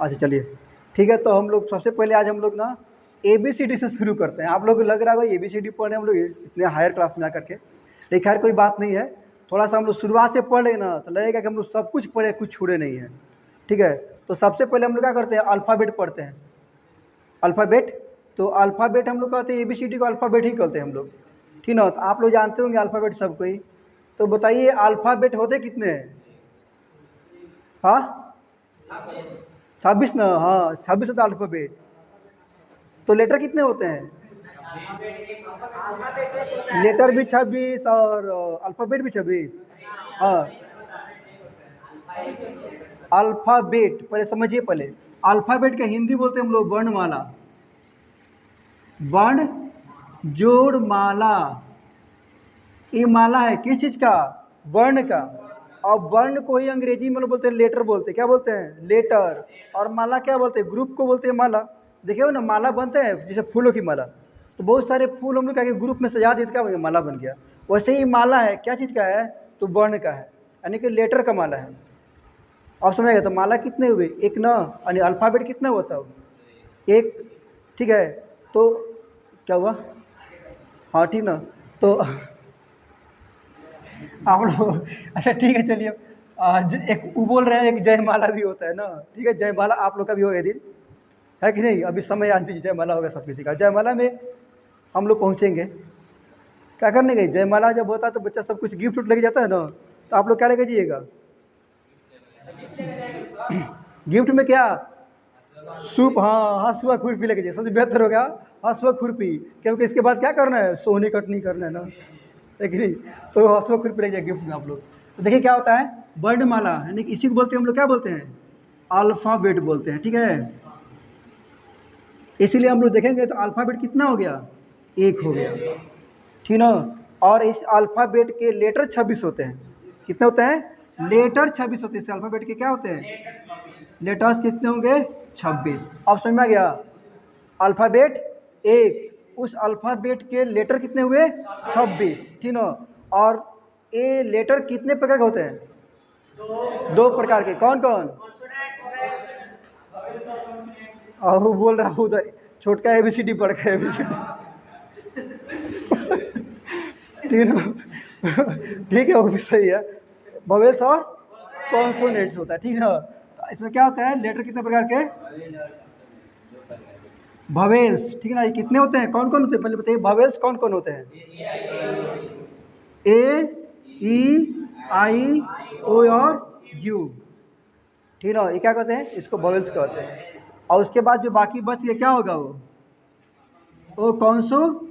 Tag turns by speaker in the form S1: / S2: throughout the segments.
S1: अच्छा चलिए ठीक है, तो हम लोग सबसे पहले आज हम लोग ना ABCD से शुरू करते हैं। आप लोग को लग रहा होगा ABCD पढ़ रहे हैं हम लोग इतने हायर क्लास में आकर के, लेकिन खैर कोई बात नहीं है। थोड़ा सा हम लोग शुरुआत से पढ़ रहे ना तो लगेगा कि हम लोग सब कुछ पढ़े, कुछ छूटे नहीं है। ठीक है, तो सबसे पहले हम लोग क्या करते हैं, अल्फ़ाबेट पढ़ते हैं। अल्फ़ाबेट, तो अल्फ़ाबेट हम लोग कहते हैं ABCD को अल्फ़ाबेट ही कहते हैं हम लोग, ठीक ना। तो आप लोग जानते होंगे अल्फ़ाबेट सब कोई, तो बताइए अल्फ़ाबेट होते कितने हैं? हाँ 26 ना, हाँ 26 होता है अल्फ़ाबेट। तो लेटर कितने होते हैं? लेटर भी 26 और अल्फ़ाबेट भी 26। हाँ अल्फ़ाबेट, पहले समझिए, पहले अल्फ़ाबेट का हिंदी बोलते हैं हम लोग वर्णमाला। वर्ण जोड़ माला, ये माला है किस चीज़ का? वर्ण का। और वर्ण को ही अंग्रेजी में लोग बोलते हैं लेटर, बोलते हैं क्या बोलते हैं? लेटर। और माला क्या बोलते हैं? ग्रुप को बोलते हैं माला। देखिए ना माला बनते हैं जैसे फूलों की माला, तो बहुत सारे फूल हम लोग क्या ग्रुप में सजा दिए तो क्या बन गया? माला बन गया। वैसे ही माला है क्या चीज़ का है? तो वर्ण का है, यानी कि लेटर का माला है। आप समझ गए? तो माला कितने हुए? एक ना, यानी अल्फ़ाबेट कितना होता है? एक। ठीक है, तो क्या हुआ? हाँ ठीक ना, तो आप लोग अच्छा ठीक है चलिए, एक वो बोल रहे हैं एक जयमाला भी होता है ना। ठीक है, जयमाला आप लोग का भी होगा दिन, है कि नहीं? अभी समय याद दीजिए, जयमाला होगा सब किसी का। जयमाला में हम लोग पहुँचेंगे, क्या करने गए? जयमाला जब होता है तो बच्चा सब कुछ गिफ्ट उफ्ट लेके जाता है ना, तो आप लोग क्या लेके जाइएगा? गिफ्ट में क्या? सूप, हाँ हंसुआ खुरपी लेके जाइए, सबसे बेहतर हो गया हंसुआ खुरपी, क्योंकि इसके बाद क्या करना है? सोहनी कटनी करना है ना, है कि नहीं? तो हंसुआ खुरपी लेके जाइए गिफ्ट में आप लोग। तो देखिए क्या होता है, वर्णमाला, यानी कि इसी को बोलते हैं हम लोग, क्या बोलते हैं? अल्फ़ाबेट बोलते हैं। ठीक है, इसीलिए हम लोग देखेंगे तो अल्फ़ाबेट कितना हो गया? एक हो गया, ठीक ना। और इस अल्फ़ाबेट के लेटर 26 होते हैं। कितने होते हैं? लेटर 26 होते हैं। इस अल्फ़ाबेट के क्या होते हैं? लेटर्स कितने होंगे? 26। अब समझ में आ गया? अल्फ़ाबेट एक, उस अल्फ़ाबेट के लेटर कितने हुए? 26, ठीक ना। और ये लेटर कितने प्रकार के होते हैं? दो प्रकार के। कौन कौन? और वो बोल रहा हूँ उधर छोटका ABCD पढ़ के ABCD ठीक है, ठीक है वो भी सही है। वोवेल्स और कॉन्सोनेंट्स होता है, ठीक है। तो इसमें क्या होता है, लेटर कितने प्रकार के? वोवेल्स, ठीक है ना। ये कितने होते हैं, कौन कौन होते हैं? पहले बताइए वोवेल्स कौन कौन होते हैं? A, E, I, O और U, ठीक है। ये क्या कहते हैं? इसको वोवेल्स कहते हैं। और उसके बाद जो बाकी बच गया क्या होगा? वो कॉन्सोनेंट्स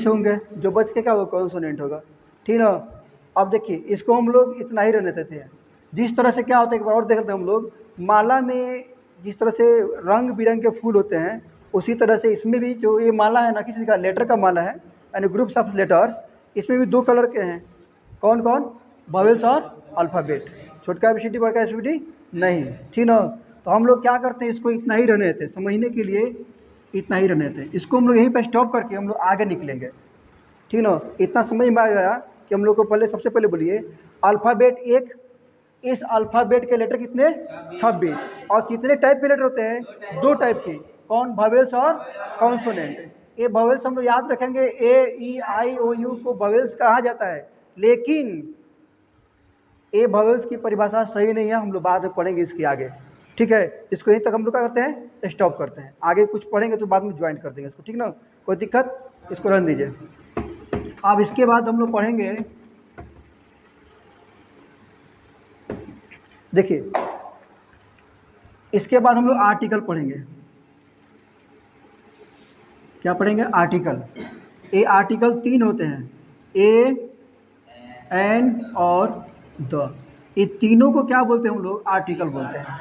S1: होंगे। जो बच के क्या होगा? कॉन्सोनेंट होगा, ठीक ना। अब देखिए इसको हम लोग इतना ही रहने देते हैं। जिस तरह से क्या होता है, एक बार और देख लेते हैं हम लोग, माला में जिस तरह से रंग बिरंग के फूल होते हैं, उसी तरह से इसमें भी जो ये माला है ना, किसी का लेटर का माला है, यानी ग्रुप्स ऑफ लेटर्स। इसमें भी दो कलर के हैं। कौन कौन? वोवेल्स और अल्फ़ाबेट। छोटका ABCD बड़का ABCD नहीं, ठीक ना। तो हम लोग क्या करते हैं, इसको इतना ही रहने देते हैं, समझने के लिए इतना ही रहने देते हैं। इसको हम लोग यहीं पर स्टॉप करके हम लोग आगे निकलेंगे, ठीक ना। इतना समझ में आ गया कि हम लोग को पहले सबसे पहले बोलिए अल्फ़ाबेट एक, इस अल्फ़ाबेट के लेटर कितने? 26। और कितने टाइप के लेटर होते हैं? दो टाइप के। कौन? वोवेल्स और कॉन्सोनेंट। ये वोवेल्स हम लोग याद रखेंगे, A, E, I, O, U को वोवेल्स कहा जाता है, लेकिन ये वोवेल्स की परिभाषा सही नहीं है, हम लोग बाद में पढ़ेंगे इसके आगे, ठीक है। इसको यहीं तक हम लोग क्या करते हैं, स्टॉप करते हैं। आगे कुछ पढ़ेंगे तो बाद में ज्वाइन कर देंगे इसको, ठीक ना, कोई दिक्कत? इसको रहने दीजिए। अब इसके बाद हम लोग पढ़ेंगे, देखिए इसके बाद हम लोग आर्टिकल पढ़ेंगे। क्या पढ़ेंगे? आर्टिकल। ये आर्टिकल तीन होते हैं, ए, एन और द। ये तीनों को क्या बोलते हैं हम लोग? आर्टिकल बोलते हैं,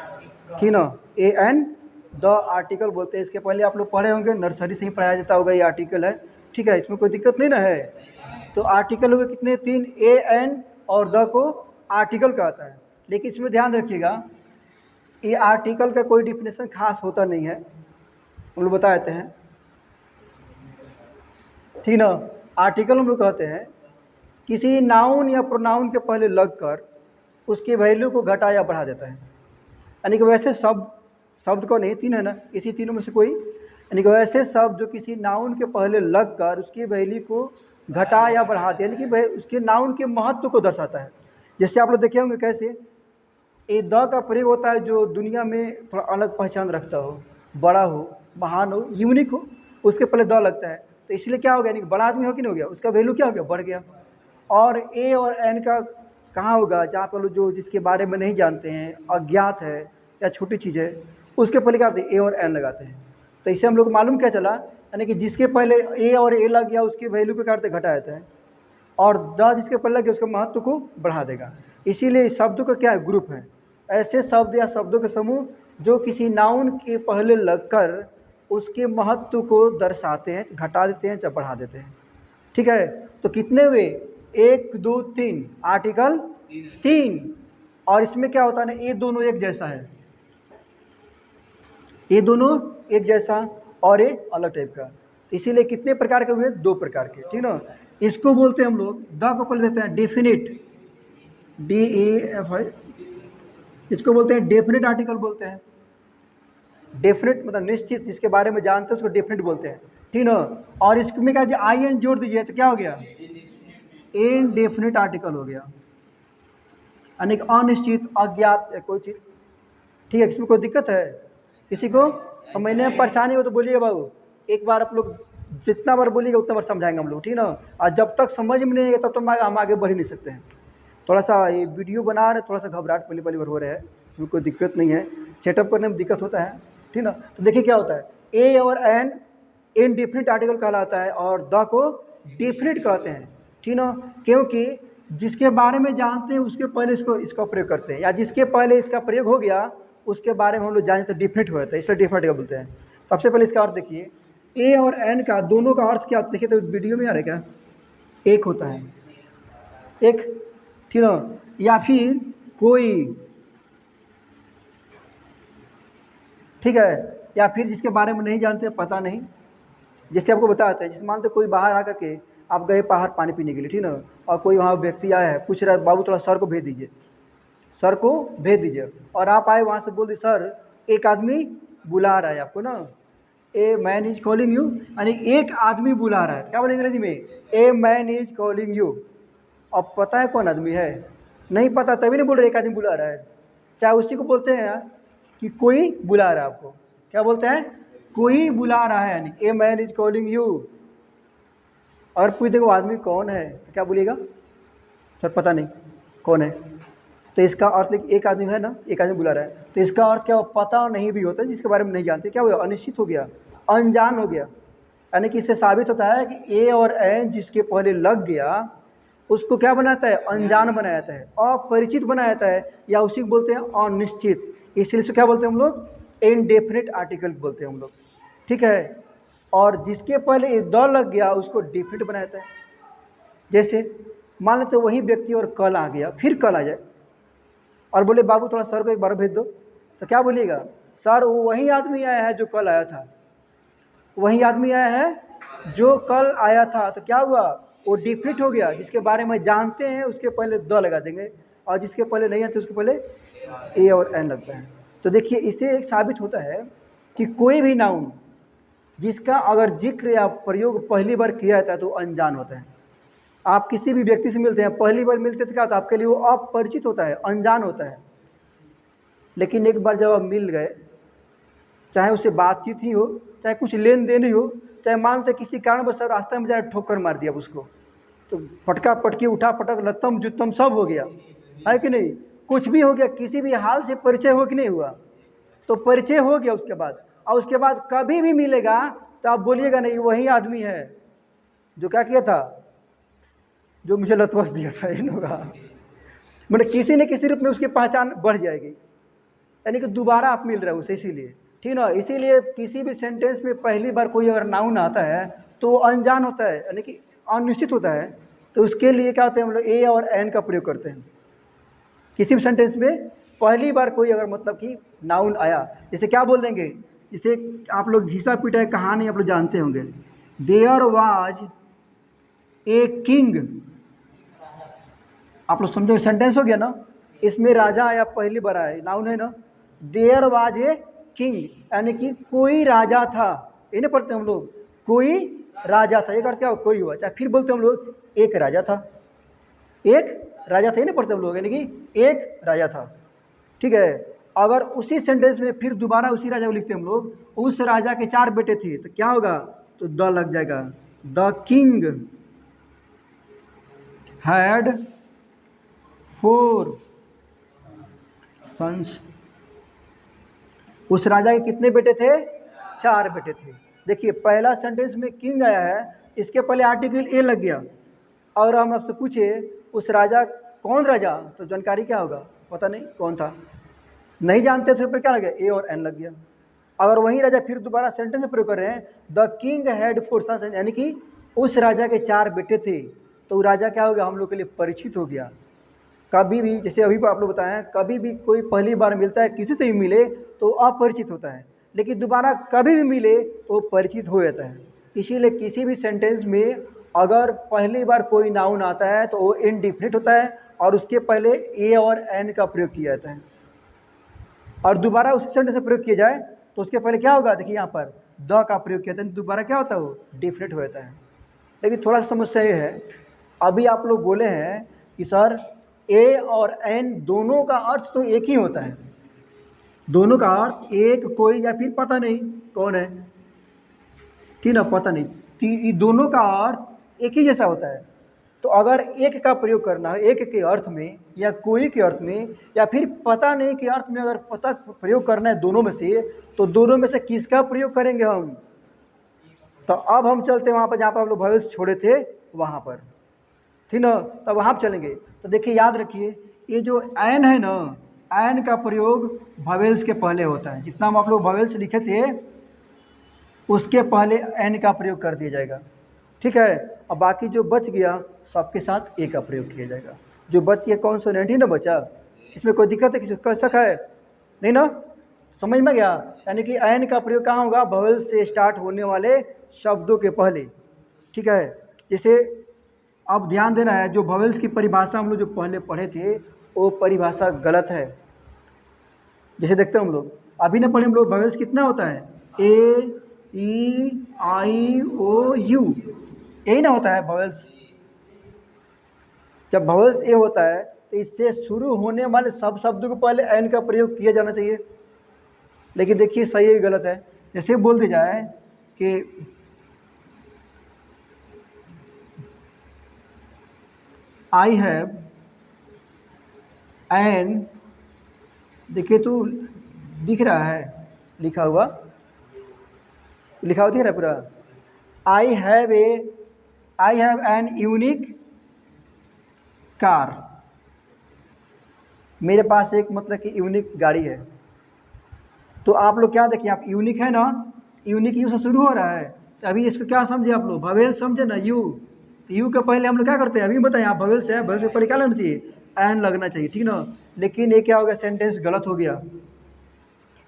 S1: ठीक ना। ए, एन, द आर्टिकल बोलते हैं। इसके पहले आप लोग पढ़े होंगे, नर्सरी से ही पढ़ाया जाता होगा, ये आर्टिकल है, ठीक है। इसमें कोई दिक्कत नहीं ना है। तो आर्टिकल हुए कितने? तीन। ए, एन और द को आर्टिकल कहता है। लेकिन इसमें ध्यान रखिएगा, ये आर्टिकल का कोई डिफिनेशन खास होता नहीं है, हम लोग बता देते हैं, ठीक ना। आर्टिकल हम लोग कहते हैं किसी नाउन या प्रोनाउन के पहले लगकर उसकी वैल्यू को घटा या बढ़ा देता है, यानी कि वैसे शब्द को नहीं, तीन है ना, इसी तीनों में से कोई, यानी कि वैसे शब्द जो किसी नाउन के पहले लग कर उसकी वैल्यू को घटा या बढ़ाते, यानी कि उसके नाउन के महत्व को दर्शाता है। जैसे आप लोग देखे होंगे कैसे ए द का प्रयोग होता है जो दुनिया में थोड़ा अलग पहचान रखता हो, बड़ा हो, महान हो, यूनिक हो, उसके पहले द लगता है। तो इसलिए क्या हो गया, यानी कि बड़ा आदमी हो कि नहीं हो गया, उसका वैल्यू क्या हो गया, बढ़ गया। और ए और एन का कहाँ होगा, जहाँ पर जो जिसके बारे में नहीं जानते हैं, अज्ञात है या छोटी चीज़ है, उसके पहले क्या करते हैं, ए और एन लगाते हैं। तो इससे हम लोग मालूम क्या चला, यानी कि जिसके पहले ए और ए लग गया उसकी वैल्यू को करते घटा जाता है, और द जिसके पहले लग गया उसके महत्व को बढ़ा देगा। इसीलिए इस शब्द का क्या है, ग्रुप है, ऐसे शब्द या शब्दों के समूह जो किसी नाउन के पहले लगकर उसके महत्व को दर्शाते हैं, घटा देते हैं या बढ़ा देते हैं। ठीक है, तो कितने हुए, 1 2 3, आर्टिकल 3। और इसमें क्या होता है ना, ये दोनों एक जैसा है, ये दोनों एक जैसा और ये अलग टाइप का। इसीलिए कितने प्रकार के हुए, 2 प्रकार के, ठीक ना। इसको बोलते हैं हम लोग, द को पढ़ देते हैं डेफिनिट, DEFI, इसको बोलते हैं डेफिनिट आर्टिकल बोलते हैं। डेफिनिट मतलब निश्चित, जिसके बारे में जानते हैं उसको डेफिनिट बोलते हैं, ठीक ना। और इसमें क्या IN जोड़ दीजिए तो क्या हो गया, इनडेफिनिट आर्टिकल हो गया, यानी अनिश्चित, अज्ञात या कोई चीज़। ठीक है, इसमें कोई दिक्कत है, किसी को समझने में परेशानी हो तो बोलिए बाबू, एक बार आप लोग जितना बार बोलिएगा उतना बार समझाएंगे हम लोग, ठीक ना। और जब तक समझ में नहीं आएगा तब तक हम आगे बढ़ ही नहीं सकते हैं। थोड़ा सा ये वीडियो बना रहे, थोड़ा सा घबराहट पहली बार हो रहा है, इसमें कोई दिक्कत नहीं है, सेटअप करने में दिक्कत होता है, ठीक ना। तो देखिए क्या होता है, ए और एन इनडेफिनिट आर्टिकल कहलाता है और द को डेफिनिट कहते हैं, ठीक ना। क्योंकि जिसके बारे में जानते हैं उसके पहले इसका प्रयोग करते हैं, या जिसके पहले इसका प्रयोग हो गया उसके बारे में हम लोग जानते तो डेफिनिट हो जाता है, इसलिए डेफिनिट बोलते हैं। सबसे पहले इसका अर्थ देखिए, ए और एन का दोनों का अर्थ क्या होता है, देखिए तो वीडियो में आ रहा है क्या, एक होता है, एक, ठीक ना, या फिर कोई, ठीक है, या फिर जिसके बारे में नहीं जानते, पता नहीं। जैसे आपको बताते हैं, जैसे मानते कोई बाहर आकर के आप गए बाहर पानी पीने के लिए, ठीक ना, और कोई वहाँ व्यक्ति आया है, पूछ रहा है बाबू थोड़ा सर को भेज दीजिए, सर को भेज दीजिए, और आप आए वहाँ से बोल दी सर एक आदमी बुला रहा है आपको ना, a man is calling you, यानी एक आदमी बुला रहा है, क्या बोले अंग्रेजी में, a man is calling you. अब पता है कौन आदमी है, नहीं पता, तभी नहीं बोल रहे एक आदमी बुला रहा है। चाहे उसी को बोलते हैं यार कि कोई बुला रहा है आपको, क्या बोलते हैं, कोई बुला रहा है, यानी a man is calling you. और पूछ देखो आदमी कौन है तो क्या बोलिएगा, सर पता नहीं कौन है। तो इसका अर्थ एक आदमी है ना, एक आदमी बुला रहा है, तो इसका अर्थ क्या, पता नहीं भी होता, जिसके बारे में नहीं जानते, क्या हुआ, अनिश्चित हो गया, अनजान हो गया। यानी कि इससे साबित होता है कि ए और एन जिसके पहले लग गया उसको क्या बनाता है, अनजान बनाया जाता है, अपरिचित बनाया जाता है, या उसी को बोलते हैं अनिश्चित। इसलिए से क्या बोलते हैं हम लोग, इनडेफिनिट आर्टिकल बोलते हैं हम लोग, ठीक है। और जिसके पहले द लग गया उसको डेफिनिट बनाया जाता है। जैसे मान लेते वही व्यक्ति और कल आ गया, फिर कल आ जाए और बोले बाबू थोड़ा सर को एक बार भेज दो, तो क्या बोलिएगा, सर वो वही आदमी आया है जो कल आया था, वही आदमी आया है जो कल आया था। तो क्या हुआ, वो डिफिनिट हो गया, जिसके बारे में जानते हैं उसके पहले द लगा देंगे, और जिसके पहले नहीं आते उसके पहले ए और एन लगता है। तो देखिए इससे एक साबित होता है कि कोई भी नाउन जिसका अगर जिक्र या प्रयोग पहली बार किया जाता है तो अनजान होता है। आप किसी भी व्यक्ति से मिलते हैं, पहली बार मिलते थे क्या, तो आपके लिए वो अपरिचित होता है, अनजान होता है। लेकिन एक बार जब आप मिल गए, चाहे उससे बातचीत ही हो, चाहे कुछ लेन देन ही हो, चाहे मानते किसी कारण बस रास्ते में जाए ठोकर मार दिया उसको, तो पटका पटकी उठा पटक लत्तम जुत्तम सब हो गया, है कि नहीं, कुछ भी हो गया, किसी भी हाल से परिचय हो कि नहीं हुआ, तो परिचय हो गया उसके बाद, और उसके बाद कभी भी मिलेगा तो आप बोलिएगा नहीं वही आदमी है जो क्या किया था, जो मुझे लतवस दिया था, इन होगा, मतलब किसी न किसी रूप में उसकी पहचान बढ़ जाएगी, यानी कि दोबारा आप मिल रहे हो उसे, इसीलिए, ठीक ना। इसीलिए किसी भी सेंटेंस में पहली बार कोई अगर नाउन आता है तो वो अनजान होता है, यानी कि अनिश्चित होता है। तो उसके लिए क्या होता है, हम लोग ए और एन का प्रयोग करते हैं। किसी भी सेंटेंस में पहली बार कोई अगर मतलब कि नाउन आया, जैसे क्या बोल देंगे, जैसे आप लोग घिसा पीटा कहानी आप लोग जानते होंगे, देयर वाज ए किंग, आप लोग समझो सेंटेंस हो गया ना, इसमें राजा आया, पहली बार आया, नाउन है ना, देयर वाज ए किंग, यानी कि कोई राजा था। ये नहीं पढ़ते हम लोग, कोई राजा था, एक अर्थ क्या हो, कोई हुआ। चाहे फिर बोलते हम लोग एक राजा था, एक राजा था, ये नहीं पढ़ते हम लोग, यानी कि एक राजा था। ठीक है, अगर उसी सेंटेंस में फिर दोबारा उसी राजा को लिखते हम लोग, उस राजा के 4 बेटे थे, तो क्या होगा, तो द लग जाएगा। The king had 4 sons. उस राजा के कितने बेटे थे, 4 बेटे थे। देखिए पहला सेंटेंस में किंग आया है, इसके पहले आर्टिकल ए लग गया। और हम आपसे पूछे उस राजा कौन राजा, तो जानकारी क्या होगा, पता नहीं कौन था, नहीं जानते थे, फिर क्या लग गया, ए और एन लग गया। अगर वही राजा फिर दोबारा सेंटेंस में प्रयोग कर रहे हैं, द किंग हैड 4 सन्स, यानी कि उस राजा के 4 बेटे थे, तो राजा क्या हो गया, हम लोग के लिए परिचित हो गया। कभी भी, जैसे अभी आप लोग बताएं, कभी भी कोई पहली बार मिलता है, किसी से भी मिले तो अपरिचित होता है, लेकिन दोबारा कभी भी मिले तो परिचित हो जाता है। इसीलिए किसी भी सेंटेंस में अगर पहली बार कोई नाउन आता है तो वो इनडिफिनिट होता है और उसके पहले ए और एन का प्रयोग किया जाता है, और दोबारा उसी सेंटेंस में प्रयोग किया जाए तो उसके पहले क्या होगा, देखिए यहाँ पर द का प्रयोग किया जाता है, दोबारा क्या होता है, वो डिफिनिट हो जाता है। लेकिन थोड़ा सा समस्या ये है, अभी आप लोग बोले हैं कि सर ए और एन दोनों का अर्थ तो एक ही होता है, दोनों का अर्थ एक, कोई या फिर पता नहीं कौन है, ठीक ना, पता नहीं, दोनों का अर्थ एक ही जैसा होता है। तो अगर एक का प्रयोग करना है एक के अर्थ में या कोई के अर्थ में या फिर पता नहीं के अर्थ में, अगर पता प्रयोग करना है दोनों में से, तो दोनों में से किसका प्रयोग करेंगे हम। तो अब हम चलते हैं वहाँ पर जहाँ पर हम लोग भविष्य छोड़े थे, वहाँ पर, ठीक ना, तब वहाँ पर चलेंगे। तो देखिए याद रखिए, ये जो एन है ना, एन का प्रयोग भवेल्स के पहले होता है। जितना हम आप लोग भवेल्स लिखे थे उसके पहले एन का प्रयोग कर दिया जाएगा, ठीक है। अब बाकी जो बच गया सबके साथ ए का प्रयोग किया जाएगा। जो बच गया कॉन्सोनेंट ही ना बचा, इसमें कोई दिक्कत है, किसी कर शक है नहीं ना, समझ में गया। यानी कि एन का प्रयोग कहाँ होगा, भवेल से स्टार्ट होने वाले शब्दों के पहले, ठीक है। जैसे अब ध्यान देना है, जो भवेल्स की परिभाषा हम लोग जो पहले पढ़े थे वो परिभाषा गलत है। जैसे देखते हैं हम लोग, अभी ना पढ़े हम लोग, भवेल्स कितना होता है, ए ई आई ओ यू, यही ना होता है भवेल्स। जब भवेल्स ए होता है तो इससे शुरू होने वाले सब शब्दों को पहले एन का प्रयोग किया जाना चाहिए। लेकिन देखिए सही है गलत है। जैसे बोल दिया जाए कि आई हैव एन, देखिए तो दिख रहा है लिखा हुआ दिख रहा है पूरा, I have an unique car, मेरे पास एक मतलब कि यूनिक गाड़ी है। तो आप लोग क्या देखिए, आप यूनिक है ना, यूनिक यू से शुरू हो रहा है, तो अभी इसको क्या समझे आप लोग, भवेल समझे ना, यू। तो यू के पहले हम लोग क्या करते हैं, अभी बताएं आप, भवेल से है, भवेल से पहले क्या लगना चाहिए, एन लगना चाहिए, ठीक ना। लेकिन ये क्या हो गया, सेंटेंस गलत हो गया,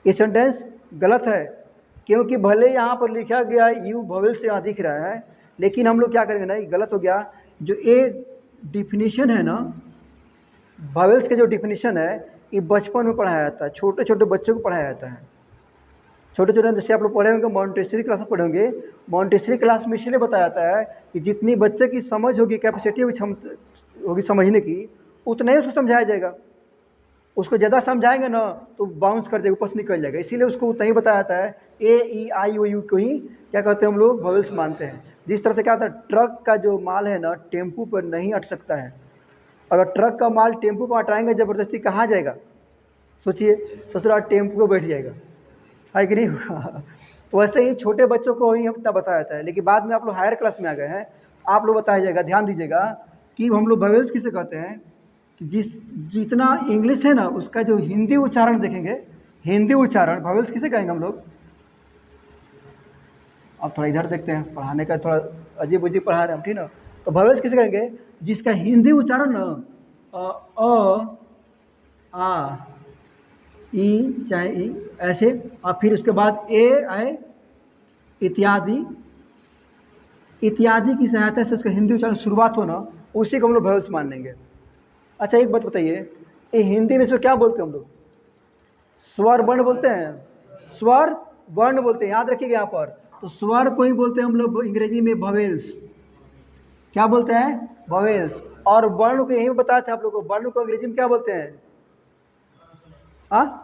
S1: ये सेंटेंस गलत है, क्योंकि भले यहाँ पर लिखा गया यू भवेल से यहाँ दिख रहा है, लेकिन हम लोग क्या करेंगे ना, ये गलत हो गया। जो ए डिफिनीशन है ना, भवेल्स के जो डिफिनीशन है, ये बचपन में पढ़ाया जाता है, छोटे छोटे बच्चों को पढ़ाया जाता है। छोटे छोटे जैसे आप लोग पढ़े होंगे, मॉन्टेसरी क्लास में पढ़े होंगे, मॉन्टेसरी क्लास में इसलिए बताया जाता है कि जितनी बच्चे की समझ होगी, कैपेसिटी होगी, क्षमता होगी समझने की, उतना ही उसको समझाया जाएगा। उसको ज़्यादा समझाएंगे ना तो बाउंस कर जाएगा, ऊपर से निकल जाएगा, इसीलिए उसको उतना ही बताया जाता है। ए ई आई ओ यू को ही क्या कहते हैं हम लोग, भवेल्स मानते हैं। जिस तरह से क्या होता है, ट्रक का जो माल है ना, टेम्पू पर नहीं अट सकता है। अगर ट्रक का माल टेम्पू पर अटाएंगे ज़बरदस्ती, कहाँ जाएगा, सोचिए, ससुराल टेम्पू को बैठ जाएगा, है कि नहीं। तो वैसे ही छोटे बच्चों को ही इतना बताया जाता है, लेकिन बाद में आप लोग हायर क्लास में आ गए हैं, आप लोग बताया जाएगा, ध्यान दीजिएगा कि हम लोग भवेल्स किसे कहते हैं, कि जितना इंग्लिश है ना उसका जो हिंदी उच्चारण देखेंगे, हिंदी उच्चारण भवेल्स किसे कहेंगे हम लोग। अब थोड़ा इधर देखते हैं, पढ़ाने का थोड़ा अजीब अजीब पढ़ा रहे हैं हम, ठीक ना। तो भवेल्स किसे कहेंगे, जिसका हिंदी उच्चारण ना अ आ ई चाहे ई ऐसे, और फिर उसके बाद ए आए इत्यादि इत्यादि की सहायता से उसका हिंदी उच्चारण शुरुआत हो ना, उसी को हम लोग भवेल्स मान लेंगे। अच्छा एक बात बताइए, ये हिंदी में इसको क्या बोलते हैं हम लोग, स्वर वर्ण बोलते हैं, स्वर वर्ण बोलते हैं, याद रखिएगा यहाँ पर। तो स्वर को ही बोलते हैं हम लोग अंग्रेजी में वोवेल्स। क्या बोलते हैं? वोवेल्स। और वर्ण को यही बताया था आप लोगों को, वर्ण को अंग्रेजी में क्या बोलते हैं? हाँ,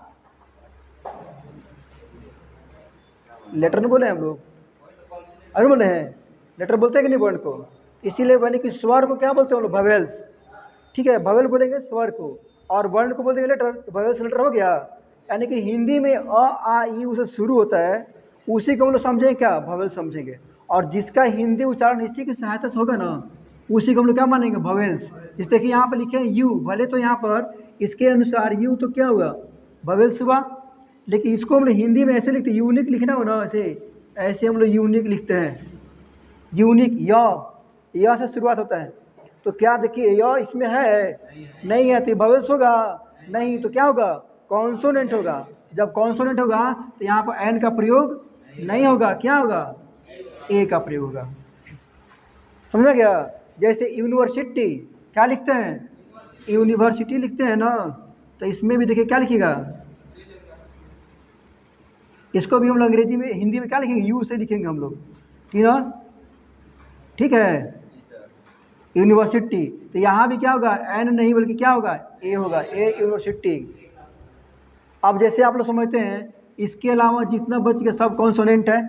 S1: लेटर नहीं बोले हम लोग, अरे बोले हैं लेटर बोलते हैं कि नहीं वर्ण को? इसीलिए बने कि स्वर को क्या बोलते हैं हम लोग? वोवेल्स। ठीक है, वोवेल बोलेंगे स्वर को, और वर्ण को बोल देंगे लेटर, तो वोवेल्स लेटर हो गया। यानी कि हिंदी में अ आ ई उसे शुरू होता है, उसी को हम लोग समझेंगे क्या? वोवेल समझेंगे। और जिसका हिंदी उच्चारण इसी की सहायता से होगा ना, उसी को हम लोग क्या मानेंगे? वोवेल्स। जैसे कि यहाँ पर लिखे हैं यू, भले तो यहाँ पर इसके अनुसार यू तो क्या हुआ? वोवेल्स हुआ, लेकिन इसको हम लोग हिंदी में ऐसे लिखते हैं, यूनिक लिखना हो ना, ऐसे हम लोग यूनिक लिखते हैं। यूनिक या से शुरुआत होता है, तो क्या देखिए य इसमें है नहीं है, तो ये वोवेल्स होगा नहीं, तो क्या होगा? कॉन्सोनेंट होगा। जब कॉन्सोनेंट होगा तो यहाँ पर एन का प्रयोग नहीं होगा, क्या होगा? ए का प्रयोग होगा। समझ में गया? जैसे यूनिवर्सिटी क्या लिखते हैं? यूनिवर्सिटी लिखते हैं ना, तो इसमें भी देखिए क्या लिखिएगा? इसको भी हम लोग अंग्रेजी में हिंदी में क्या लिखेंगे? यू से लिखेंगे हम लोग, ठीक ना? ठीक है, यूनिवर्सिटी। तो यहाँ भी क्या होगा? एन नहीं बल्कि क्या होगा? ए होगा, ए यूनिवर्सिटी। अब जैसे आप लोग समझते हैं, इसके अलावा जितना बच गया सब कॉन्सोनेंट है।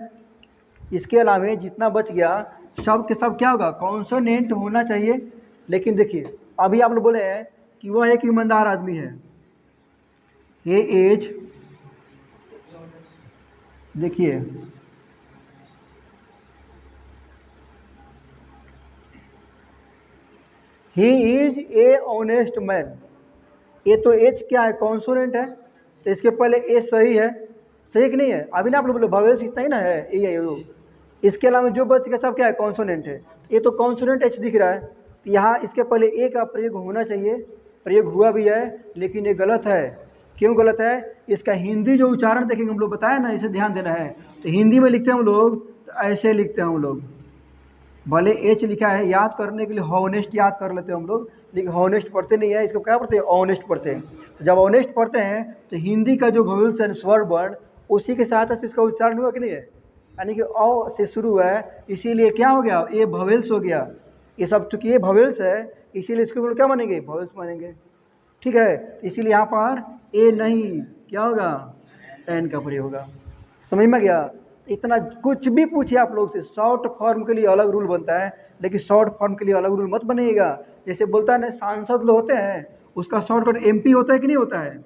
S1: इसके अलावा जितना बच गया सब के सब क्या होगा? कॉन्सोनेंट होना चाहिए। लेकिन देखिए अभी आप लोग बोले हैं कि वह एक ईमानदार आदमी है, ये एज, देखिए he is a honest man, ये तो एज क्या है? कॉन्सोनेंट है, तो इसके पहले ए सही है, सही कि नहीं है? अभी ना आप लोग बोले वोवेल्स इतना ही ना है, ये है। इसके अलावा जो बच गया सब क्या है? कॉन्सोनेंट है। ये तो कॉन्सोनेंट एच दिख रहा है, तो यहाँ इसके पहले ए का प्रयोग होना चाहिए, प्रयोग हुआ भी है, लेकिन ये गलत है। क्यों गलत है? इसका हिंदी जो उच्चारण देखेंगे हम लोग, बताया ना, इसे ध्यान देना है। तो हिंदी में लिखते हैं हम लोग, तो ऐसे लिखते हैं हम लोग, भले एच लिखा है, याद करने के लिए हॉनेस्ट याद कर लेते हैं हम लोग, लेकिन हॉनेस्ट पढ़ते नहीं है, इसको क्या पढ़ते हैं? ऑनेस्ट पढ़ते हैं। तो जब ऑनेस्ट पढ़ते हैं तो हिंदी का जो वोवेल्स है, स्वर वर्ण, उसी के सहायता से इसका उच्चारण हुआ कि नहीं है? यानी कि अ से शुरू हुआ है, इसीलिए क्या हो गया? ये वोवेल्स हो गया। ये सब चूँकि ये वोवेल्स है, इसीलिए इसको हम लोग क्या मानेंगे? वोवेल्स मानेंगे। ठीक है, इसीलिए यहाँ पर ए नहीं, क्या होगा? एन का प्रयोग होगा। समझ में गया? इतना कुछ भी पूछिए आप लोग से, शॉर्ट फॉर्म के लिए अलग रूल बनता है, लेकिन शॉर्ट फॉर्म के लिए अलग रूल मत बनेगा। जैसे बोलता है ना, सांसद लोग होते हैं, उसका शॉर्टकट एमपी होता है कि नहीं होता है?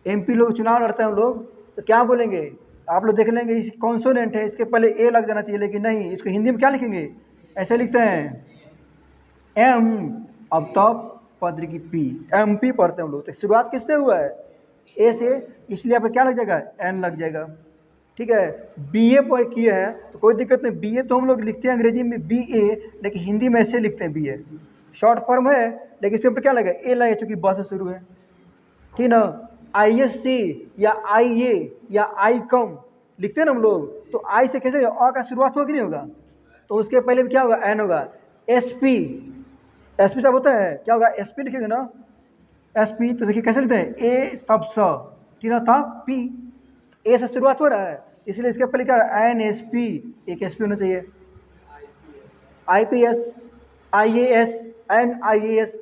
S1: एमपी लोग चुनाव लड़ते हैं हम लोग, तो क्या बोलेंगे? आप लोग देख लेंगे, इस कॉन्सोनेंट है, इसके पहले ए लग जाना चाहिए, लेकिन नहीं, इसको हिंदी में क्या लिखेंगे? ऐसे लिखते हैं एम, अब तब पद की पी, एम पी पढ़ते हैं हम लोग। तो शुरुआत किससे हुआ है? ए से, इसलिए यहाँ पे क्या लग जाएगा? एन लग जाएगा। ठीक है, बीए पर किए हैं तो कोई दिक्कत नहीं, बीए तो हम लोग लिखते हैं अंग्रेजी में बीए, लेकिन हिंदी में ऐसे लिखते हैं बीए, शॉर्ट फॉर्म है, लेकिन इसके ऊपर क्या लगा? ए लगे, चूँकि ब से शुरू है, ठीक ना? ISC या IA या आई कम लिखते हैं ना हम लोग, तो आई से कैसे अ का शुरुआत होगा कि नहीं होगा? तो उसके पहले भी क्या होगा? एन होगा। SP, SP सब होता है, क्या होगा? SP लिखेंगे ना, SP, तो देखिए कैसे लिखते हैं? ए तब स, ठीक ना, था पी, ए से शुरुआत हो रहा है, इसलिए इसके पहले क्या? NSP, एक SP होना चाहिए। IPS, IAS, NIAS,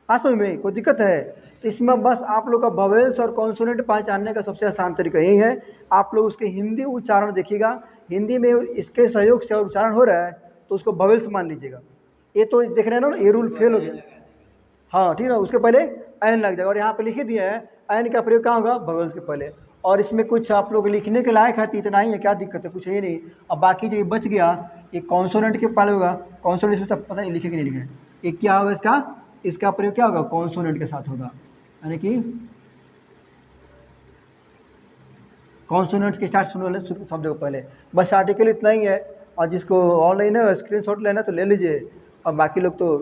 S1: हाँ समझ में कोई दिक्कत है? तो इसमें बस आप लोग का वोवेल्स और कॉन्सोनेंट पहचानने का सबसे आसान तरीका यही है, आप लोग उसके हिंदी उच्चारण देखिएगा, हिंदी में इसके सहयोग से उच्चारण हो रहा है तो उसको वोवेल्स मान लीजिएगा। ये तो देख रहे हैं ना, ये रूल फेल हो गया। हाँ ठीक है, उसके पहले एन लग जाएगा, और यहाँ पे लिख दिया है एन का प्रयोग कहाँ होगा? वोवेल्स के पहले। और इसमें कुछ आप लोग लिखने के लायक है तो इतना ही है, क्या दिक्कत है? कुछ है नहीं। अब बाकी जो ये बच गया, ये कॉन्सोनेंट के पहले होगा, कॉन्सोनेंट इसमें सब पता नहीं लिखे कि नहीं लिखे, ये क्या होगा? इसका प्रयोग क्या होगा? कॉन्सोनेंट के साथ होगा, यानी कि कॉन्सोनेंट्स के स्टार्ट सुन वाले शब्द को पहले। बस आर्टिकल इतना ही है, और जिसको ऑनलाइन है स्क्रीनशॉट लेना तो ले लीजिए, और बाकी लोग तो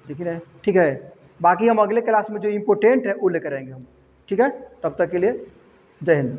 S1: लिख रहे हैं। ठीक है, बाकी हम अगले क्लास में जो इम्पोर्टेंट है वो लेकर आएंगे हम। ठीक है, तब तक के लिए जय हिंद।